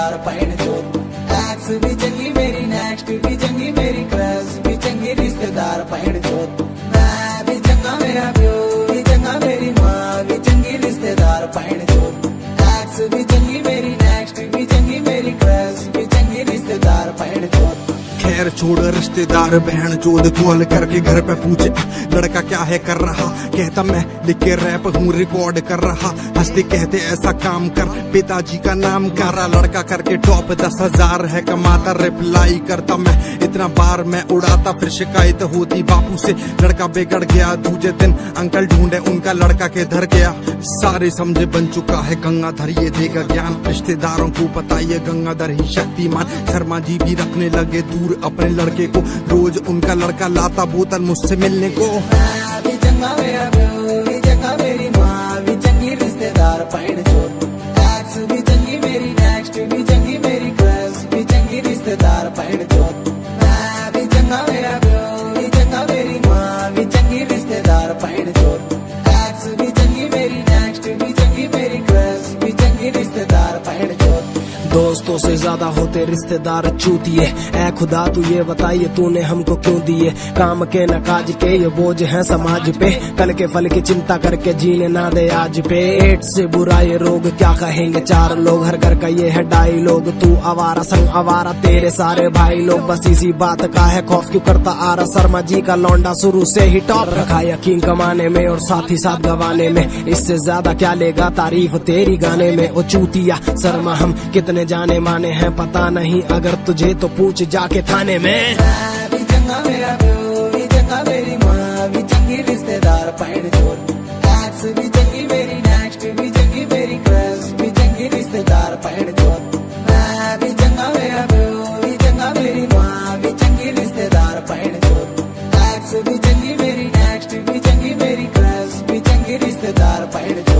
रिश्तेदार पैण चोत, एक्स भी चंगी मेरी नेक्स्ट भी चंगी मेरी क्रश भी चंगी रिश्तेदार पैण चोत, मैं भी चंगा मेरा प्यो भी चंगा मेरी माँ भी चंगी रिश्तेदार पैण चोत, एक्स भी चंगी मेरी नेक्स्ट भी चंगी मेरी क्रश भी चंगी रिश्तेदार पैण चोत। खैर छोड़ रिश्तेदार बहन चोद कॉल करके घर पे पूछे लड़का क्या है कर रहा, कहता मैं लिख के रैप हूँ रिकॉर्ड कर रहा, हंसते कहते ऐसा काम कर पिताजी का नाम करा, लड़का करके टॉप 10,000 है कमाता, रिप्लाई करता मैं इतना बार मैं उड़ाता, फिर शिकायत होती बापू से लड़का बिगड़ गया, दूसरे दिन अंकल ढूंढे उनका लड़का के धर गया, सारे समझे बन चुका है गंगाधर ये देगा ज्ञान, रिश्तेदारों को पता ये गंगाधर ही शक्तिमान, शर्मा जी भी रखने लगे दूर अपने लड़के को, रोज उनका लड़का लाता बोतल मुझसे मिलने को, मैं भी चंगा मेरा प्यो भी चंगा मेरी माँ भी चंगी रिश्तेदार पैण चोत, एक्स भी चंगी मेरी नेक्स्ट भी चंगी मेरी क्रश भी चंगी रिश्तेदार पैण चोत, मैं भी चंगा मेरा प्यो भी चंगा मेरी माँ भी चंगी रिश्तेदार पैण चोत, एक्स भी चंगी मेरी नेक्स्ट भी चंगी मेरी क्रश भी चंगी रिश्तेदार पैण चोत। दोस्तों से ज्यादा होते रिश्तेदार चूतिए, ऐ खुदा तू ये बताइए तूने हमको क्यों दिए, काम के न काज के ये बोझ है समाज पे, कल के फल की चिंता करके जीने ना दे आज पे, एड्स से बुरा ये रोग क्या कहेंगे चार लोग, हर घर का ये है डायलॉग, तू आवारा संग आवारा तेरे सारे भाई लोग, बस इसी बात का है खौफ क्यों करता आ रहा, शर्मा जी का लौंडा शुरू से ही टॉप रखा, यकीन कमाने में और साथ ही साथ गवाने में, इससे ज्यादा क्या लेगा तारीफ तेरी गाने में, ओ चूतिया शर्मा हम कितने जाने माने हैं पता नहीं, अगर तुझे तो पूछ जाके थाने में। मैं भी चंगा मेरा प्यो भी चंगा मेरी माँ भी चंगी रिश्तेदार पैण चोत, एक्स भी चंगी मेरी नेक्स्ट भी चंगी मेरी क्रश भी चंगी रिश्तेदार पैण चोत, मैं भी चंगा मेरा प्यो भी चंगा मेरी माँ भी चंगी रिश्तेदार पैण चोत, एक्स भी चंगी मेरी नेक्स्ट भी चंगी मेरी क्रश भी चंगी रिश्तेदार पैण चोत।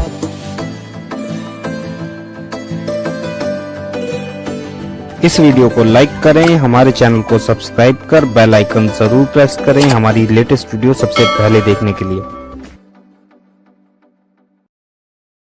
इस वीडियो को लाइक करें, हमारे चैनल को सब्सक्राइब कर बेल आइकन जरूर प्रेस करें हमारी लेटेस्ट वीडियो सबसे पहले देखने के लिए।